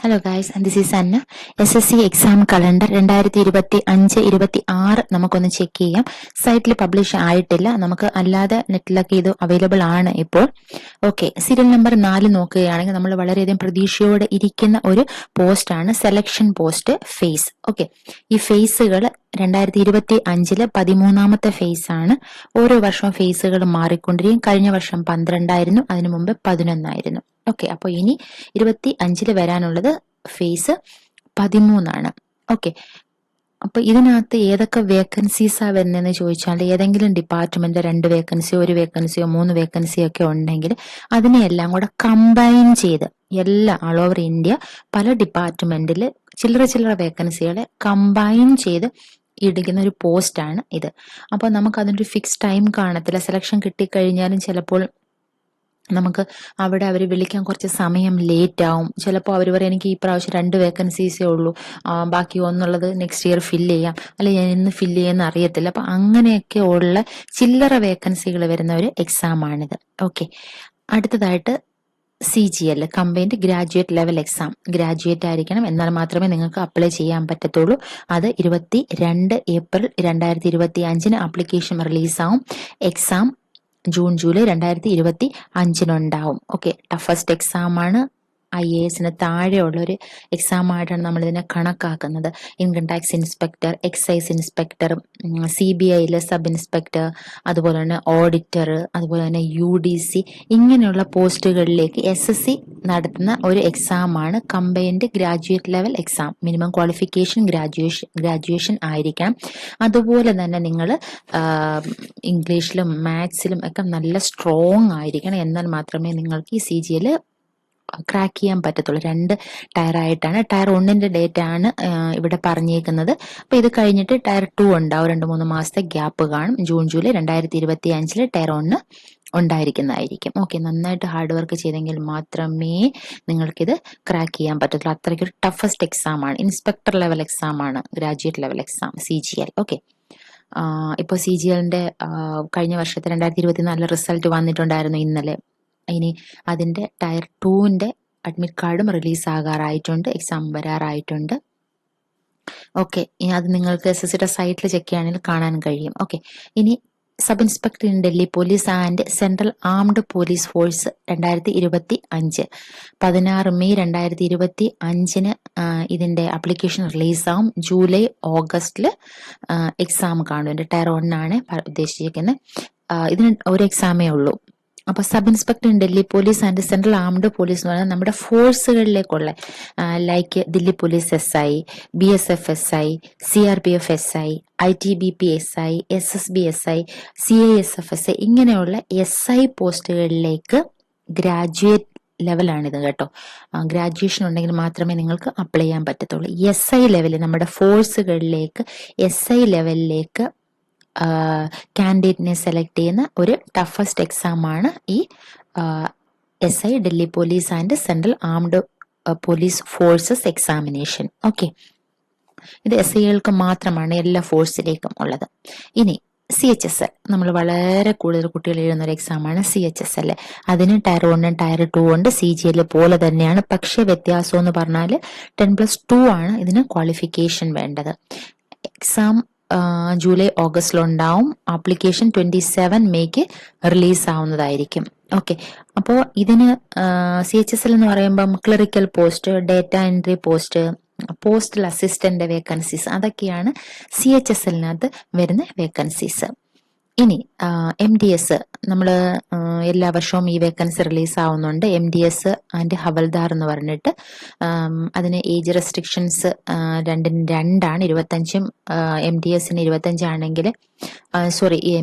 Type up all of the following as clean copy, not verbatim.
Hello guys, and this is Anna. SSC exam calendar 2025-26 നമുക്കൊന്ന് check ചെയ്യാം. സൈറ്റിൽ publish ആയിട്ടില്ല, നമുക്ക് അല്ലാതെ നെറ്റിലൊക്കെ ഇത് അവൈലബിൾ ആണ് ഇപ്പോൾ. ഓക്കെ, സീരിയൽ നമ്പർ 4 നോക്കുകയാണെങ്കിൽ നമ്മൾ വളരെയധികം പ്രതീക്ഷയോടെ ഇരിക്കുന്ന ഒരു പോസ്റ്റാണ് സെലക്ഷൻ പോസ്റ്റ് ഫേസ്. ഓക്കെ, ഈ ഫേസുകൾ 2025 13ാമത്തെ ഫേസ് ആണ്. ഓരോ വർഷവും ഫേസുകൾ മാറിക്കൊണ്ടിരിക്കും. കഴിഞ്ഞ വർഷം 12 ആയിരുന്നു, അതിനു മുമ്പ് 11 ആയിരുന്നു. ഓക്കെ, അപ്പോൾ ഇനി 25 വരാനുള്ളത് ഫേസ് 13 ഓക്കെ, അപ്പൊ ഇതിനകത്ത് ഏതൊക്കെ വേക്കൻസീസാ വരുന്നതെന്ന് ചോദിച്ചാൽ ഏതെങ്കിലും ഡിപ്പാർട്ട്മെന്റ് 2 വേക്കൻസിയോ 1 വേക്കൻസിയോ 3 വേക്കൻസിയോ ഒക്കെ ഉണ്ടെങ്കിൽ അതിനെയെല്ലാം കൂടെ കമ്പൈൻ ചെയ്ത് എല്ലാ ഓൾ ഓവർ ഇന്ത്യ പല ഡിപ്പാർട്ട്മെന്റിൽ ചില്ലറ വേക്കൻസികളെ കമ്പൈൻ ചെയ്ത് ഇടിക്കുന്ന ഒരു പോസ്റ്റാണ് ഇത്. അപ്പോൾ നമുക്ക് അതിനൊരു ഫിക്സ് ടൈം കാണത്തില്ല. സെലക്ഷൻ കിട്ടിക്കഴിഞ്ഞാലും ചിലപ്പോൾ നമുക്ക് അവിടെ അവർ വിളിക്കാൻ കുറച്ച് സമയം ലേറ്റ് ആവും. ചിലപ്പോൾ അവർ പറയും എനിക്ക് ഈ പ്രാവശ്യം 2 വേക്കൻസീസേ ഉള്ളൂ, ബാക്കി ഒന്നുള്ളത് നെക്സ്റ്റ് ഇയർ ഫില്ല് ചെയ്യാം, അല്ലെ ഞാൻ ഇന്ന് ഫില്ല് ചെയ്യുന്ന അറിയത്തില്ല. അപ്പൊ അങ്ങനെയൊക്കെ ഉള്ള ചില്ലറ വേക്കൻസികൾ വരുന്ന ഒരു എക്സാം ആണിത്. ഓക്കെ, അടുത്തതായിട്ട് CGL combined graduate level exam. Graduate ആയിരിക്കണം, എന്നാൽ മാത്രമേ നിങ്ങൾക്ക് അപ്ലൈ ചെയ്യാൻ പറ്റത്തുള്ളൂ. അത് 22 ഏപ്രിൽ 2025 ആപ്ലിക്കേഷൻ റിലീസാവും. Exam June July 2025 okay, toughest exam ആണ്. IAS താഴെയുള്ള ഒരു എക്സാം ആയിട്ടാണ് നമ്മൾ ഇതിനെ കണക്കാക്കുന്നത്. Income tax inspector, excise inspector, CBI sub inspector, അതുപോലെ തന്നെ ഓഡിറ്റർ, അതുപോലെ തന്നെ UDC ഇങ്ങനെയുള്ള പോസ്റ്റുകളിലേക്ക് SSC നടത്തുന്ന ഒരു എക്സാം ആണ് combined graduate level exam. Minimum qualification graduation ആയിരിക്കണം. അതുപോലെ തന്നെ നിങ്ങൾ ഇംഗ്ലീഷിലും മാത്സിലും ഒക്കെ നല്ല സ്ട്രോങ് ആയിരിക്കണം, എന്നാൽ മാത്രമേ നിങ്ങൾക്ക് ഈ CGL ക്രാക്ക് ചെയ്യാൻ പറ്റത്തുള്ളൂ. 2 ടയർ ആയിട്ടാണ്. ടയർ 1ന്റെ ഡേറ്റ് ആണ് ഇവിടെ പറഞ്ഞേക്കുന്നത്. അപ്പൊ ഇത് കഴിഞ്ഞിട്ട് ടയർ 2 ഉണ്ടാവും. 2-3 മാസത്തെ ഗ്യാപ്പ് കാണും. ജൂൺ ജൂലൈ 2025 ടയർ 1 ഉണ്ടായിരിക്കുന്നതായിരിക്കും. ഓക്കെ, നന്നായിട്ട് ഹാർഡ് വർക്ക് ചെയ്തെങ്കിൽ മാത്രമേ നിങ്ങൾക്കിത് ക്രാക്ക് ചെയ്യാൻ പറ്റത്തുള്ളൂ. അത്രയ്ക്കൊരു ടഫസ്റ്റ് എക്സാം ആണ്. ഇൻസ്പെക്ടർ ലെവൽ എക്സാം ആണ് graduate level exam CGL. Okay, ഇപ്പോൾ CGLന്റെ കഴിഞ്ഞ വർഷത്തെ 2024 റിസൾട്ട് വന്നിട്ടുണ്ടായിരുന്നു ഇന്നലെ. ഇനി അതിന്റെ ടയർ 2ന്റെ അഡ്മിറ്റ് കാർഡും റിലീസ് ആകാറായിട്ടുണ്ട്, എക്സാം വരാറായിട്ടുണ്ട്. ഓക്കെ, ഇനി അത് നിങ്ങൾക്ക് SSCയുടെ സൈറ്റിൽ ചെക്ക് ചെയ്യുകയാണെങ്കിൽ കാണാൻ കഴിയും. ഓക്കെ, ഇനി sub inspector in Delhi police and central armed police force 2025 16 May 2025 ഇതിന്റെ ആപ്ലിക്കേഷൻ റിലീസാവും. ജൂലൈ ഓഗസ്റ്റില് എക്സാം കാണും. ഇതിന്റെ ടയർ 1 ആണ് ഉദ്ദേശിച്ചിരിക്കുന്നത്. ഇതിന് ഒരു എക്സാമേ ഉള്ളൂ. അപ്പൊ sub inspector in Delhi police and central armed police എന്ന് പറഞ്ഞാൽ നമ്മുടെ ഫോഴ്സുകളിലേക്കുള്ള like Delhi police SI, BSF SI, CRPF SI, ITBP SI, SSB SI, CISF SI ഇങ്ങനെയുള്ള SI പോസ്റ്റുകളിലേക്ക് ഗ്രാജുവേറ്റ് ലെവലാണിത് കേട്ടോ. ഗ്രാജുവേഷൻ ഉണ്ടെങ്കിൽ മാത്രമേ നിങ്ങൾക്ക് അപ്ലൈ ചെയ്യാൻ പറ്റത്തുള്ളൂ. SI ലെവലിൽ നമ്മുടെ ഫോഴ്സുകളിലേക്ക് SI ലെവലിലേക്ക് കാൻഡിഡേറ്റിനെ സെലക്ട് ചെയ്യുന്ന ഒരു ടഫസ്റ്റ് എക്സാം ആണ് ഈ SI Delhi police and central armed police forces examination. Okay, ഇത് SIകൾക്ക് മാത്രമാണ്, എല്ലാ ഫോഴ്സിലേക്കും ഉള്ളത്. ഇനി CHSL നമ്മൾ വളരെ കൂടുതൽ കുട്ടികൾ എഴുതുന്ന ഒരു എക്സാമാണ് CHSL. അതിന് ടയർ 1 ടയർ 2 ഉണ്ട്. CGL പോലെ തന്നെയാണ്, പക്ഷെ വ്യത്യാസം എന്ന് പറഞ്ഞാൽ 10+2 ആണ് ഇതിന് ക്വാളിഫിക്കേഷൻ വേണ്ടത്. എക്സാം ജൂലൈ ഓഗസ്റ്റിലുണ്ടാവും. ആപ്ലിക്കേഷൻ 27 മെയ്ക്ക് റിലീസ് ആവുന്നതായിരിക്കും. ഓക്കെ, അപ്പോൾ ഇതിന് CHSL എന്ന് പറയുമ്പം clerical post, data entry post, postal assistant vacancies, അതൊക്കെയാണ് CHSLനകത്ത് വരുന്ന വേക്കൻസീസ്. ഇനി MDS നമ്മൾ എല്ലാ വർഷവും ഈ വേക്കൻസി റിലീസ് ആവുന്നുണ്ട്. MDS ആൻഡ് ഹവൽദാർ എന്ന് പറഞ്ഞിട്ട് അതിന് ഏജ് റെസ്ട്രിക്ഷൻസ് 2-ന് 2ആണ്. 25 MDSന് 25 ആണെങ്കിൽ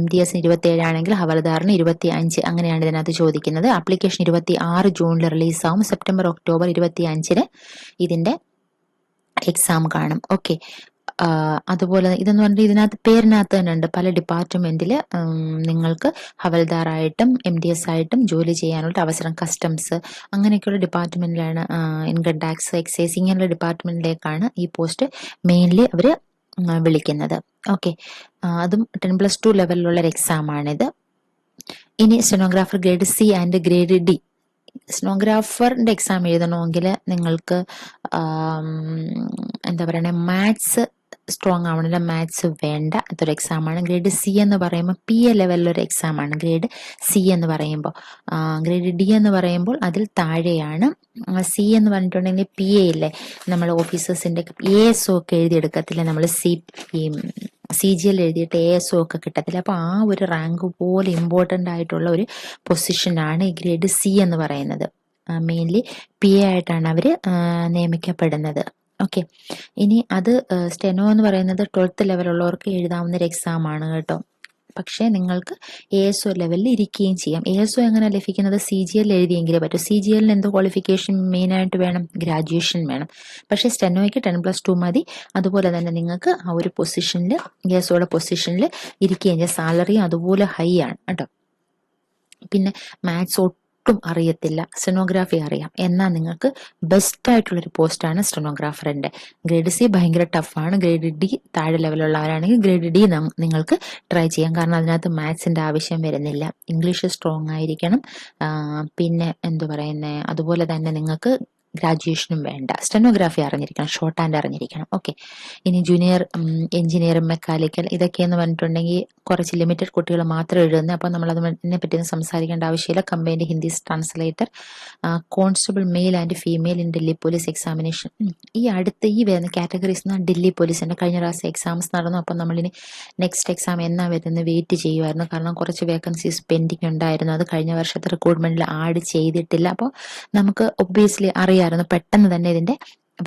MDSന് 27 ആണെങ്കിൽ ഹവൽദാറിന് 25 അങ്ങനെയാണ് ഇതിനകത്ത് ചോദിക്കുന്നത്. ആപ്ലിക്കേഷൻ 26 ജൂണിൽ റിലീസാവും. സെപ്റ്റംബർ ഒക്ടോബർ 25 ഇതിന്റെ എക്സാം കാണും. ഓക്കെ, അതുപോലെ ഇതെന്ന് പറഞ്ഞാൽ ഇതിനകത്ത് പേരിനകത്ത് തന്നെ ഉണ്ട്, പല ഡിപ്പാർട്ട്മെന്റിൽ നിങ്ങൾക്ക് ഹവൽദാറായിട്ടും MDS ആയിട്ടും ജോലി ചെയ്യാനുള്ള അവസരം. കസ്റ്റംസ് അങ്ങനെയൊക്കെയുള്ള ഡിപ്പാർട്ട്മെന്റിലാണ്, ഇൻകം ടാക്സ്, എക്സൈസ് ഇങ്ങനെയുള്ള ഡിപ്പാർട്ട്മെന്റിലേക്കാണ് ഈ പോസ്റ്റ് മെയിൻലി അവർ വിളിക്കുന്നത്. ഓക്കെ, അതും 10+2 ലെവലിലുള്ള ഒരു എക്സാം ആണിത്. ഇനി stenographer grade C and grade D സ്റ്റെനോഗ്രാഫറിന്റെ എക്സാം എഴുതണമെങ്കിൽ നിങ്ങൾക്ക് എന്താ പറയണേ, മാത്സ് സ്ട്രോങ് ആവണില്ല, മാത്സ് വേണ്ട. അതൊരു എക്സാമാണ്. ഗ്രേഡ് സി എന്ന് പറയുമ്പോൾ പി എ ലെവലിലൊരു എക്സാമാണ് ഗ്രേഡ് സി എന്ന് പറയുമ്പോൾ. ഗ്രേഡ് ഡി എന്ന് പറയുമ്പോൾ അതിൽ താഴെയാണ്. സി എന്ന് പറഞ്ഞിട്ടുണ്ടെങ്കിൽ പി എ ഇല്ലേ, നമ്മൾ ഓഫീസേഴ്സിന്റെ ASO ഒക്കെ എഴുതിയെടുക്കത്തില്ല നമ്മൾ, CGL എഴുതിയിട്ട് ASO ഒക്കെ കിട്ടത്തില്ല. അപ്പോൾ ആ ഒരു റാങ്ക് പോലെ ഇമ്പോർട്ടൻ്റ് ആയിട്ടുള്ള ഒരു പൊസിഷനാണ് ഈ ഗ്രേഡ് സി എന്ന് പറയുന്നത്. മെയിൻലി PA ആയിട്ടാണ് അവർ നിയമിക്കപ്പെടുന്നത്. ഓക്കെ, ഇനി അത് സ്റ്റെനോ എന്ന് പറയുന്നത് 12th ലെവലുള്ളവർക്ക് എഴുതാവുന്ന ഒരു എക്സാം ആണ് കേട്ടോ. പക്ഷേ നിങ്ങൾക്ക് ASO ലെവലിൽ ഇരിക്കുകയും ചെയ്യാം. ASO എങ്ങനെ ലഭിക്കുന്നത്? CGL എഴുതിയെങ്കിലേ പറ്റൂ. CGL എന്ത് ക്വാളിഫിക്കേഷൻ മെയിനായിട്ട് വേണം? ഗ്രാജുവേഷൻ വേണം. പക്ഷേ സ്റ്റെനോയ്ക്ക് 10+2 മതി. അതുപോലെ തന്നെ നിങ്ങൾക്ക് ആ ഒരു പൊസിഷനിൽ, ASOയുടെ പൊസിഷനിൽ ഇരിക്കുകയും ചെയ്യാം. സാലറി അതുപോലെ ഹൈ ആണ് കേട്ടോ. പിന്നെ മാത്സ് ഒട്ടും അറിയത്തില്ല, സ്റ്റെനോഗ്രാഫി അറിയാം, എന്നാൽ നിങ്ങൾക്ക് ബെസ്റ്റ് ആയിട്ടുള്ളൊരു പോസ്റ്റാണ് സ്റ്റെനോഗ്രാഫറിന്റെ. ഗ്രേഡ് സി ഭയങ്കര ടഫാണ്. ഗ്രേഡ് ഡി താഴെ ലെവലുള്ളവരാണെങ്കിൽ ഗ്രേഡ് ഡി നിങ്ങൾക്ക് ട്രൈ ചെയ്യാം. കാരണം അതിനകത്ത് മാത്സിന്റെ ആവശ്യം വരുന്നില്ല. ഇംഗ്ലീഷ് സ്ട്രോങ് ആയിരിക്കണം. പിന്നെ എന്തു പറയുന്നത്, അതുപോലെ തന്നെ നിങ്ങൾക്ക് ഗ്രാജുവേഷനും വേണ്ട, സ്റ്റെനോഗ്രാഫി അറിഞ്ഞിരിക്കണം, ഷോർട്ട് ഹാൻഡ് അറിഞ്ഞിരിക്കണം. ഓക്കെ, ഇനി ജൂനിയർ എഞ്ചിനീയർ, മെക്കാനിക്കൽ, ഇതൊക്കെയെന്ന് പറഞ്ഞിട്ടുണ്ടെങ്കിൽ കുറച്ച് ലിമിറ്റഡ് കുട്ടികൾ മാത്രം എഴുതുന്നത്. അപ്പോൾ നമ്മൾ അതിനെ പറ്റി സംസാരിക്കേണ്ട ആവശ്യമില്ല. Combined Hindi translator, constable male and female in Delhi police examination. ഈ വരുന്ന കാറ്റഗറീസ് ഡൽഹി പോലീസിന്റെ കഴിഞ്ഞ പ്രാവശ്യം എക്സാംസ് നടന്നു. അപ്പം നമ്മളിനി നെക്സ്റ്റ് എക്സാം എന്നാ വരുന്നത് വെയിറ്റ് ചെയ്യുമായിരുന്നു. കാരണം കുറച്ച് വേക്കൻസീസ് പെൻഡിങ് ഉണ്ടായിരുന്നു. അത് കഴിഞ്ഞ വർഷത്തെ റിക്രൂട്ട്മെന്റിൽ ആഡ് ചെയ്തിട്ടില്ല. അപ്പോൾ നമുക്ക് ഒബ്വിയസ്ലി അറിയാമായിരുന്നു പെട്ടെന്ന് തന്നെ ഇതിന്റെ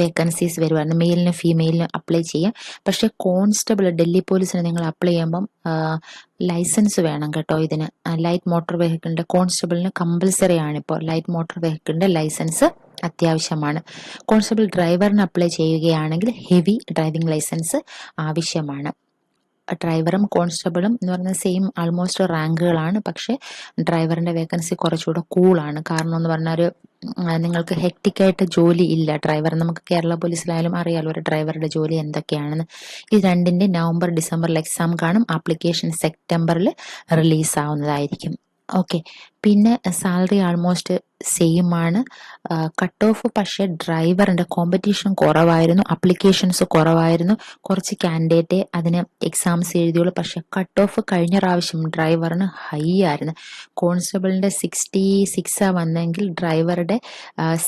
വേക്കൻസീസ് വരുമായിരുന്നു. മെയിലിന് ഫീമെയിലിന് അപ്ലൈ ചെയ്യാം. പക്ഷെ കോൺസ്റ്റബിൾ ഡൽഹി പോലീസിന് നിങ്ങൾ അപ്ലൈ ചെയ്യുമ്പം ലൈസൻസ് വേണം കേട്ടോ. ഇതിന് ലൈറ്റ് മോട്ടോർ വെഹിക്കിളിന്റെ കോൺസ്റ്റബിളിന് കമ്പൽസറി ആണ്. ഇപ്പോൾ ലൈറ്റ് മോട്ടോർ വെഹിക്കിളിന്റെ ലൈസൻസ് അത്യാവശ്യമാണ്. കോൺസ്റ്റബിൾ ഡ്രൈവറിന് അപ്ലൈ ചെയ്യുകയാണെങ്കിൽ ഹെവി ഡ്രൈവിംഗ് ലൈസൻസ് ആവശ്യമാണ്. ഡ്രൈവറും കോൺസ്റ്റബിളും എന്ന് പറയുന്നത് സെയിം ആൾമോസ്റ്റ് റാങ്കുകളാണ്. പക്ഷെ ഡ്രൈവറിന്റെ വേക്കൻസി കുറച്ചുകൂടെ കൂളാണ്. കാരണം എന്ന് പറഞ്ഞാൽ നിങ്ങൾക്ക് ഹെക്ടിക്കായിട്ട് ജോലി ഇല്ല. ഡ്രൈവർ നമുക്ക് കേരള പോലീസിലായാലും അറിയാലോ ഒരു ഡ്രൈവറുടെ ജോലി എന്തൊക്കെയാണെന്ന്. ഇത് രണ്ടിന്റെ നവംബർ ഡിസംബറിൽ എക്സാം കാണും. ആപ്ലിക്കേഷൻ സെപ്റ്റംബറിൽ റിലീസ് ആവുന്നതായിരിക്കും. ഓക്കെ, പിന്നെ സാലറി ആൾമോസ്റ്റ് സെയിം ആണ്. കട്ട് ഓഫ് പക്ഷേ ഡ്രൈവറിന്റെ കോമ്പറ്റീഷൻ കുറവായിരുന്നു, അപ്ലിക്കേഷൻസ് കുറവായിരുന്നു. കുറച്ച് കാൻഡിഡേറ്റ് അതിന് എക്സാംസ് എഴുതിയുള്ളൂ. പക്ഷെ കട്ട് ഓഫ് കഴിഞ്ഞ പ്രാവശ്യം ഡ്രൈവറിന് ഹൈ ആയിരുന്നു. കോൺസ്റ്റബിളിന്റെ 66 വന്നെങ്കിൽ ഡ്രൈവറുടെ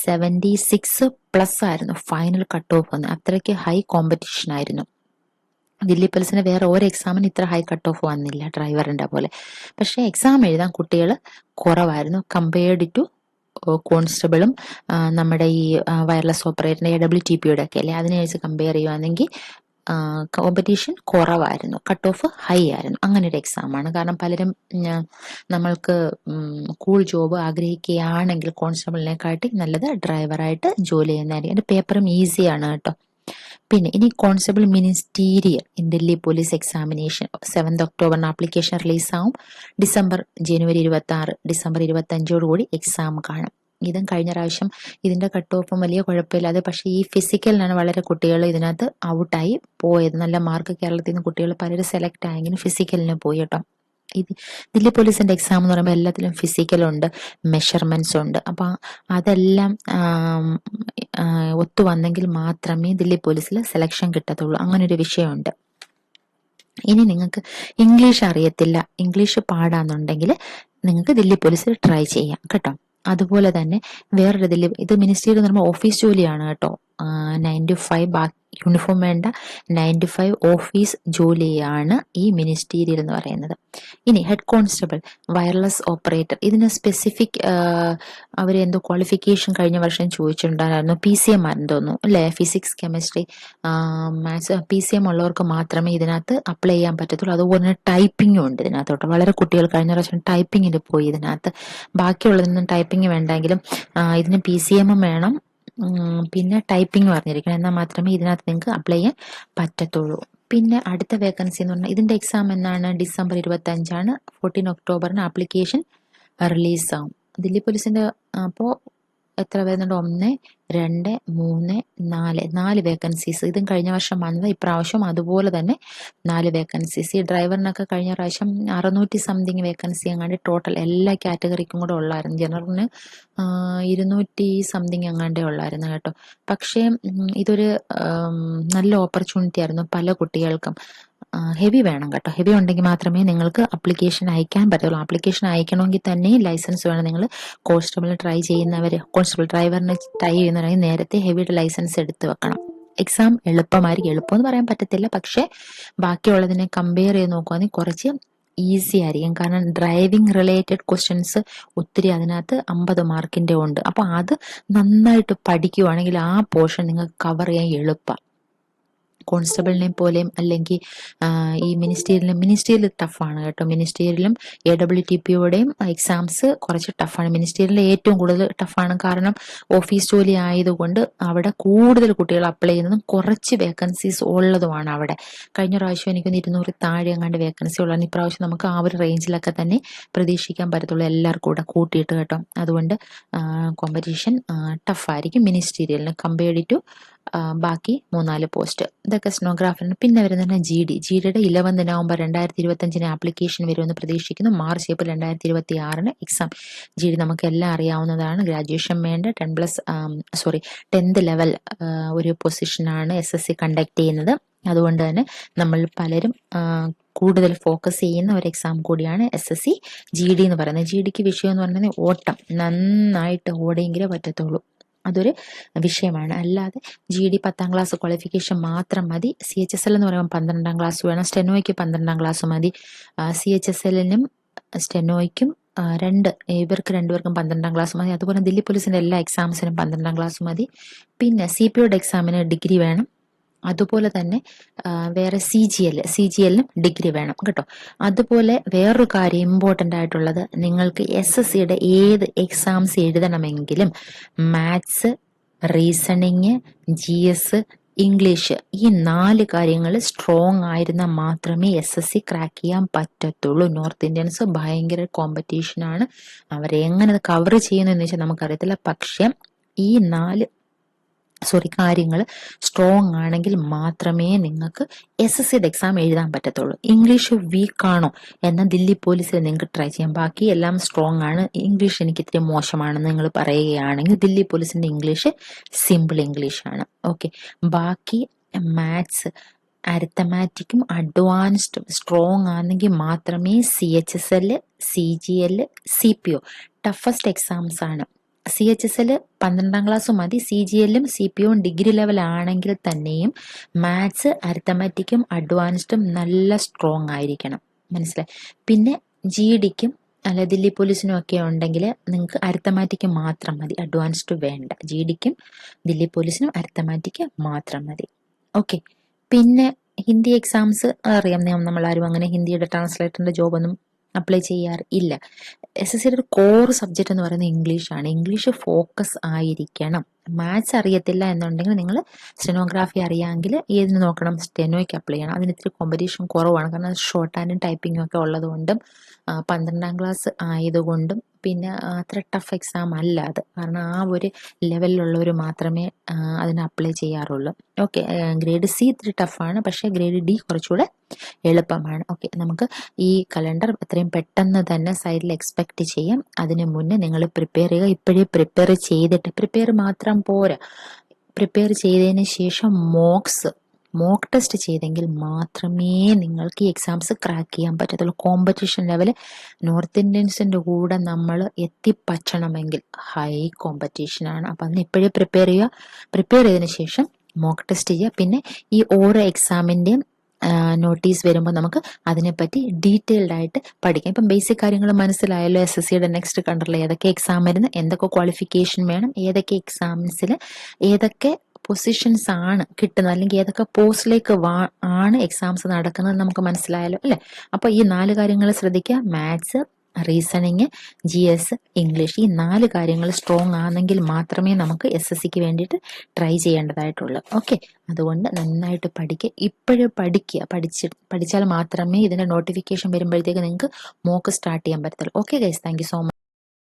76+ ആയിരുന്നു ഫൈനൽ കട്ട് ഓഫ് വന്ന്. അത്രയ്ക്ക് ഹൈ കോമ്പറ്റീഷൻ ആയിരുന്നു. ദില്ലി പോലീസിന് വേറെ ഒരു എക്സാമിന് ഇത്ര ഹൈ കട്ട് ഓഫ് വന്നില്ല ഡ്രൈവറിന്റെ പോലെ. പക്ഷെ എക്സാം എഴുതാൻ കുട്ടികൾ കുറവായിരുന്നു കമ്പയർഡ് ടു കോൺസ്റ്റബിളും നമ്മുടെ ഈ വയർലെസ് ഓപ്പറേറ്ററിന്റെ AWTPയുടെ ഒക്കെ അല്ലേ, അതിനെ വെച്ച് കമ്പയർ ചെയ്യുവാണെങ്കിൽ കോമ്പറ്റീഷൻ കുറവായിരുന്നു, കട്ട് ഓഫ് ഹൈ ആയിരുന്നു. അങ്ങനെ ഒരു എക്സാമാണ്. കാരണം പലരും നമ്മൾക്ക് കൂൾ ജോബ് ആഗ്രഹിക്കുകയാണെങ്കിൽ കോൺസ്റ്റബിളിനെക്കാട്ടി നല്ലത് ഡ്രൈവറായിട്ട് ജോലി ചെയ്യുന്നതായിരിക്കും. അതിന്റെ പേപ്പറും ഈസിയാണ് കേട്ടോ. പിന്നെ ഇനി constable ministerial in Delhi police examination 7th ഒക്ടോബറിന് ആപ്ലിക്കേഷൻ റിലീസാവും. ജനുവരി 26, ഡിസംബർ 25 എക്സാം കാണും. ഇതും കഴിഞ്ഞ പ്രാവശ്യം ഇതിന്റെ കട്ട് ഓഫും വലിയ കുഴപ്പമില്ലാതെ. പക്ഷേ ഈ ഫിസിക്കലിനാണ് വളരെ കുട്ടികൾ ഇതിനകത്ത് ഔട്ടായി പോയത്. നല്ല മാർക്ക് കേരളത്തിൽ നിന്ന് കുട്ടികൾ പലരും സെലക്ട് ആയെങ്കിലും ഫിസിക്കലിന് പോയി കേട്ടോ. ഇത് ദില്ലി പോലീസിന്റെ എക്സാം എന്ന് പറയുമ്പോൾ എല്ലാത്തിലും ഫിസിക്കലുണ്ട്, മെഷർമെന്റ്സ് ഉണ്ട്. അപ്പൊ അതെല്ലാം ഒത്തു വന്നെങ്കിൽ മാത്രമേ ദില്ലി പോലീസിൽ സെലക്ഷൻ കിട്ടത്തുള്ളൂ. അങ്ങനൊരു വിഷയമുണ്ട്. ഇനി നിങ്ങൾക്ക് ഇംഗ്ലീഷ് അറിയത്തില്ല, ഇംഗ്ലീഷ് പാടാന്നുണ്ടെങ്കിൽ നിങ്ങൾക്ക് ദില്ലി പോലീസിൽ ട്രൈ ചെയ്യാം കേട്ടോ. അതുപോലെ തന്നെ വേറൊരു ഇത് മിനിസ്റ്ററി എന്ന് പറയുമ്പോൾ ഓഫീസ് ജോലിയാണ് കേട്ടോ. 9 to 5 യൂണിഫോം വേണ്ട, 9 to 5 ഓഫീസ് ജോലിയാണ് ഈ മിനിസ്റ്റീരിയൽ എന്ന് പറയുന്നത്. ഇനി ഹെഡ് കോൺസ്റ്റബിൾ വയർലെസ് ഓപ്പറേറ്റർ, ഇതിന് സ്പെസിഫിക് അവരെന്തോ ക്വാളിഫിക്കേഷൻ കഴിഞ്ഞ വർഷം ചോദിച്ചിട്ടുണ്ടായിരുന്നു. PCM ആണെന്ന് തോന്നുന്നു അല്ലെ, ഫിസിക്സ് കെമിസ്ട്രി മാത്സ് PCM ഉള്ളവർക്ക് മാത്രമേ ഇതിനകത്ത് അപ്ലൈ ചെയ്യാൻ പറ്റത്തുള്ളൂ. അതുപോലെ തന്നെ ടൈപ്പിംഗും ഉണ്ട് ഇതിനകത്തോട്ട്. വളരെ കുട്ടികൾ കഴിഞ്ഞ പ്രാവശ്യം ടൈപ്പിങ്ങിൽ പോയി ഇതിനകത്ത്. ബാക്കിയുള്ളതിനൊന്നും ടൈപ്പിംഗ് വേണ്ടെങ്കിലും ഇതിന് PCM വേണം, പിന്നെ ടൈപ്പിംഗ് പറഞ്ഞിരിക്കണം. എന്നാൽ മാത്രമേ ഇതിനകത്ത് നിങ്ങൾക്ക് അപ്ലൈ ചെയ്യാൻ പറ്റത്തുള്ളൂ. പിന്നെ അടുത്ത വേക്കൻസി എന്ന് പറഞ്ഞാൽ ഇതിന്റെ എക്സാം എന്നാണ്? ഡിസംബർ 25 14 ഒക്ടോബറിന് ആപ്ലിക്കേഷൻ റിലീസാവും. ദില്ലി പോലീസിന്റെ അപ്പോൾ എത്ര വരുന്നുണ്ട്? 1, 2, 3, 4 വേക്കൻസീസ്. ഇതും കഴിഞ്ഞ വർഷം വന്നത്, ഇപ്രാവശ്യം അതുപോലെ തന്നെ 4 വേക്കൻസീസ്. ഈ ഡ്രൈവറിനൊക്കെ കഴിഞ്ഞ പ്രാവശ്യം 600 സംതിങ് വേക്കൻസി എങ്ങാണ്ട് ടോട്ടൽ എല്ലാ കാറ്റഗറിക്കും കൂടെ ഉള്ളായിരുന്നു. ജനറലിന് 200 സംതിങ് എങ്ങാണ്ടേ ഉള്ളായിരുന്നു കേട്ടോ. പക്ഷേ ഇതൊരു നല്ല ഓപ്പർച്യൂണിറ്റി ആയിരുന്നു പല കുട്ടികൾക്കും. ഹെവി വേണം കേട്ടോ. ഹെവി ഉണ്ടെങ്കിൽ മാത്രമേ നിങ്ങൾക്ക് അപ്ലിക്കേഷൻ അയക്കാൻ പറ്റുള്ളൂ. ആപ്ലിക്കേഷൻ അയക്കണമെങ്കിൽ തന്നെ ലൈസൻസ് വേണം. നിങ്ങൾ കോൺസ്റ്റബിൾ ട്രൈ ചെയ്യുന്നവർ, കോൺസ്റ്റബിൾ ഡ്രൈവറിന് ട്രൈ ചെയ്യുന്നവരാണെങ്കിൽ നേരത്തെ ഹെവിയുടെ ലൈസൻസ് എടുത്ത് വെക്കണം. എക്സാം എളുപ്പമായിരിക്കും. എളുപ്പമെന്ന് പറയാൻ പറ്റത്തില്ല, പക്ഷെ ബാക്കിയുള്ളതിനെ കമ്പയർ ചെയ്ത് നോക്കുകയാണെങ്കിൽ കുറച്ച് ഈസി ആയിരിക്കും. കാരണം ഡ്രൈവിംഗ് റിലേറ്റഡ് ക്വസ്റ്റ്യൻസ് ഒത്തിരി അതിനകത്ത് 50 മാർക്കിന്റെ ഉണ്ട്. അപ്പോൾ അത് നന്നായിട്ട് പഠിക്കുവാണെങ്കിൽ ആ പോർഷൻ നിങ്ങൾക്ക് കവർ ചെയ്യാൻ എളുപ്പമാണ്. കോൺസ്റ്റബിളിനെ പോലെയും അല്ലെങ്കിൽ ഈ മിനിസ്റ്റീരിയൽ ടഫാണ് കേട്ടോ. മിനിസ്റ്റീരിയലും AWTPയുടെയും എക്സാംസ് കുറച്ച് ടഫാണ്. മിനിസ്റ്റീരിയൽ ഏറ്റവും കൂടുതൽ ടഫാണ്. കാരണം ഓഫീസ് ജോലി ആയതുകൊണ്ട് അവിടെ കൂടുതൽ കുട്ടികൾ അപ്ലൈ ചെയ്യുന്നതും കുറച്ച് വേക്കൻസീസ് ഉള്ളതുമാണ് അവിടെ. കഴിഞ്ഞ പ്രാവശ്യം എനിക്കൊന്ന് 200 താഴെ എങ്ങാണ്ട് വേക്കൻസി ഉള്ളതാണ്. ഇപ്രാവശ്യം നമുക്ക് ആ ഒരു റേഞ്ചിലൊക്കെ തന്നെ പ്രതീക്ഷിക്കാൻ പറ്റത്തുള്ളൂ, എല്ലാവർക്കും കൂടെ കൂട്ടിയിട്ട് കേട്ടോ. അതുകൊണ്ട് കോമ്പറ്റീഷൻ ടഫായിരിക്കും മിനിസ്റ്റീരിയലിന് കമ്പയർഡ് ടു ബാക്കി 3-4 പോസ്റ്റ്. ഇതൊക്കെ സ്റ്റെനോഗ്രാഫറിന്. പിന്നെ വരുന്നത് GDയുടെ 11 നവംബർ 2025 ആപ്ലിക്കേഷൻ വരുമെന്ന് പ്രതീക്ഷിക്കുന്നു. March April 2026 exam. GD നമുക്ക് എല്ലാം അറിയാവുന്നതാണ്. ഗ്രാജുവേഷൻ വേണ്ട 10th ലെവൽ ഒരു പൊസിഷനാണ് SSC കണ്ടക്ട് ചെയ്യുന്നത്. അതുകൊണ്ട് തന്നെ നമ്മൾ പലരും കൂടുതൽ ഫോക്കസ് ചെയ്യുന്ന ഒരു എക്സാം കൂടിയാണ് SSC GD എന്ന് പറയുന്നത്. GDക്ക് വിഷയം എന്ന് പറയുന്നത് ഓട്ടം, നന്നായിട്ട് ഓടിയെങ്കിലേ പറ്റത്തുള്ളൂ. അതൊരു വിഷയമാണ്. അല്ലാതെ GD 10th ക്ലാസ് ക്വാളിഫിക്കേഷൻ മാത്രം മതി. CHSL എന്ന് പറയുമ്പോൾ 12ാം ക്ലാസ് വേണം. സ്റ്റെനോയ്ക്ക് 12ാം ക്ലാസ് മതി. CHSLനും സ്റ്റെനോയ്ക്കും ഇവർക്ക് രണ്ടുപേർക്കും 12ാം ക്ലാസ് മതി. അതുപോലെ ദില്ലി പോലീസിന്റെ എല്ലാ എക്സാംസിനും 12ാം ക്ലാസ് മതി. പിന്നെ CPOയുടെ എക്സാമിന് ഡിഗ്രി വേണം. അതുപോലെ തന്നെ വേറെ CGLനും ഡിഗ്രി വേണം കേട്ടോ. അതുപോലെ വേറൊരു കാര്യം ഇമ്പോർട്ടൻ്റ് ആയിട്ടുള്ളത്, നിങ്ങൾക്ക് SSCയുടെ ഏത് എക്സാംസ് എഴുതണമെങ്കിലും മാത്സ്, റീസണിങ്, GS, ഇംഗ്ലീഷ്, ഈ 4 കാര്യങ്ങൾ സ്ട്രോങ് ആയിരുന്നാൽ മാത്രമേ SSC ക്രാക്ക് ചെയ്യാൻ പറ്റത്തുള്ളൂ. നോർത്ത് ഇന്ത്യൻസ് ഭയങ്കര കോമ്പറ്റീഷനാണ്. അവരെങ്ങനെ അത് കവർ ചെയ്യുന്നു എന്ന് വെച്ചാൽ നമുക്കറിയത്തില്ല. പക്ഷെ ഈ 4 കാര്യങ്ങൾ സ്ട്രോങ് ആണെങ്കിൽ മാത്രമേ നിങ്ങൾക്ക് SSCയുടെ എക്സാം എഴുതാൻ പറ്റത്തുള്ളൂ. ഇംഗ്ലീഷ് വീക്ക് ആണോ എന്നാൽ ദില്ലി പോലീസിൽ നിങ്ങൾക്ക് ട്രൈ ചെയ്യാം. ബാക്കി എല്ലാം സ്ട്രോങ് ആണ്. ഇംഗ്ലീഷ് എനിക്ക് ഇത്തിരി മോശമാണെന്ന് നിങ്ങൾ പറയുകയാണെങ്കിൽ ദില്ലി പോലീസിന്റെ ഇംഗ്ലീഷ് സിമ്പിൾ ഇംഗ്ലീഷ് ആണ്. ഓക്കെ. ബാക്കി മാത്സ്, അരിത്തമാറ്റിക്കും അഡ്വാൻസ്ഡും സ്ട്രോങ് ആണെങ്കിൽ മാത്രമേ CHSL, CGL, CPO toughest exams ആണ്. CHSL 12ാം ക്ലാസ് മതി. CGLും CPOയും ഡിഗ്രി ലെവൽ ആണെങ്കിൽ തന്നെയും മാത്സ്, അരിത്തമാറ്റിക്കും അഡ്വാൻസ്ഡും നല്ല സ്ട്രോങ് ആയിരിക്കണം. മനസ്സിലായി? പിന്നെ GDക്കും അല്ല ദില്ലി പോലീസിനും ഒക്കെ ഉണ്ടെങ്കിൽ നിങ്ങൾക്ക് അരിത്തമാറ്റിക്ക് മാത്രം മതി, അഡ്വാൻസ്ഡ് വേണ്ട. GDക്കും ദില്ലി പോലീസിനും അരിത്തമാറ്റിക്ക് മാത്രം മതി. ഓക്കെ. പിന്നെ ഹിന്ദി എക്സാംസ് അറിയാം. നമ്മളാരും അങ്ങനെ ഹിന്ദിയുടെ ട്രാൻസ്ലേറ്ററിന്റെ ജോബൊന്നും അപ്ലൈ ചെയ്യാറില്ല. SSCയുടെ ഒരു കോർ സബ്ജക്റ്റ് എന്ന് പറയുന്നത് ഇംഗ്ലീഷാണ്. ഇംഗ്ലീഷ് ഫോക്കസ് ആയിരിക്കണം. മാത്സ് അറിയത്തില്ല എന്നുണ്ടെങ്കിൽ നിങ്ങൾ സ്റ്റെനോഗ്രാഫി അറിയാമെങ്കിൽ ഏതിന് നോക്കണം? സ്റ്റെനോയ്ക്ക് അപ്ലൈ ചെയ്യണം. അതിന് ഇത്തിരി കോമ്പറ്റീഷൻ കുറവാണ്. കാരണം ഷോർട്ട് ഹാൻഡും ടൈപ്പിങ്ങും ഒക്കെ ഉള്ളതുകൊണ്ടും 12ാം ക്ലാസ് ആയതുകൊണ്ടും പിന്നെ അത്ര ടഫ് എക്സാം അല്ല അത്. കാരണം ആ ഒരു ലെവലിലുള്ളവർ മാത്രമേ അതിന് അപ്ലൈ ചെയ്യാറുള്ളൂ. ഓക്കെ. ഗ്രേഡ് C ഇത്തിരി ടഫാണ്, പക്ഷേ ഗ്രേഡ് D കുറച്ചുകൂടെ എളുപ്പമാണ്. ഓക്കെ. നമുക്ക് ഈ കലണ്ടർ എത്രയും പെട്ടെന്ന് തന്നെ സൈഡിൽ എക്സ്പെക്ട് ചെയ്യാം. അതിനു മുന്നേ നിങ്ങൾ പ്രിപ്പയർ ചെയ്യുക. ഇപ്പോഴേ പ്രിപ്പയർ ചെയ്തിട്ട്, പ്രിപ്പയർ മാത്രം പോരാ, പ്രിപ്പയർ ചെയ്തതിന് ശേഷം മോക്ക് ടെസ്റ്റ് ചെയ്തെങ്കിൽ മാത്രമേ നിങ്ങൾക്ക് ഈ എക്സാംസ് ക്രാക്ക് ചെയ്യാൻ പറ്റത്തുള്ളൂ. കോമ്പറ്റീഷൻ ലെവൽ നോർത്ത് ഇന്ത്യൻസിന്റെ കൂടെ നമ്മൾ എത്തിപ്പറ്റണമെങ്കിൽ ഹൈ കോമ്പറ്റീഷനാണ്. അപ്പം അതിന് ഇപ്പോഴേ പ്രിപ്പയർ ചെയ്യുക. പ്രിപ്പയർ ചെയ്തതിന് ശേഷം മോക്ക് ടെസ്റ്റ് ചെയ്യുക. പിന്നെ ഈ ഓരോ എക്സാമിന്റെയും നോട്ടീസ് വരുമ്പോൾ നമുക്ക് അതിനെപ്പറ്റി ഡീറ്റെയിൽഡ് ആയിട്ട് പഠിക്കാം. ഇപ്പം ബേസിക് കാര്യങ്ങൾ മനസ്സിലായല്ലോ. SSCയുടെ നെക്സ്റ്റ് കണ്ടറിൽ ഏതൊക്കെ എക്സാം വരുന്നു, എന്തൊക്കെ ക്വാളിഫിക്കേഷൻ വേണം, ഏതൊക്കെ എക്സാംസിൽ ഏതൊക്കെ പൊസിഷൻസ് ആണ് കിട്ടുന്നത്, അല്ലെങ്കിൽ ഏതൊക്കെ പോസ്റ്റിലേക്ക് ആണ് എക്സാംസ് നടക്കുന്നത് നമുക്ക് മനസ്സിലായല്ലോ അല്ലെ. അപ്പൊ ഈ 4 കാര്യങ്ങൾ ശ്രദ്ധിക്കുക. മാത്സ്, റീസണിങ്, GS, ഇംഗ്ലീഷ്, ഈ 4 കാര്യങ്ങൾ സ്ട്രോങ് ആണെങ്കിൽ മാത്രമേ നമുക്ക് SSCക്ക് വേണ്ടിയിട്ട് ട്രൈ ചെയ്യേണ്ടതായിട്ടുള്ളൂ. ഓക്കെ. അതുകൊണ്ട് നന്നായിട്ട് പഠിക്കുക. ഇപ്പോഴേ പഠിച്ചാൽ മാത്രമേ ഇതിന്റെ നോട്ടിഫിക്കേഷൻ വരുമ്പോഴത്തേക്ക് നിങ്ങൾക്ക് മോക്ക് സ്റ്റാർട്ട് ചെയ്യാൻ പറ്റത്തുള്ളൂ. Okay guys, thank you so much.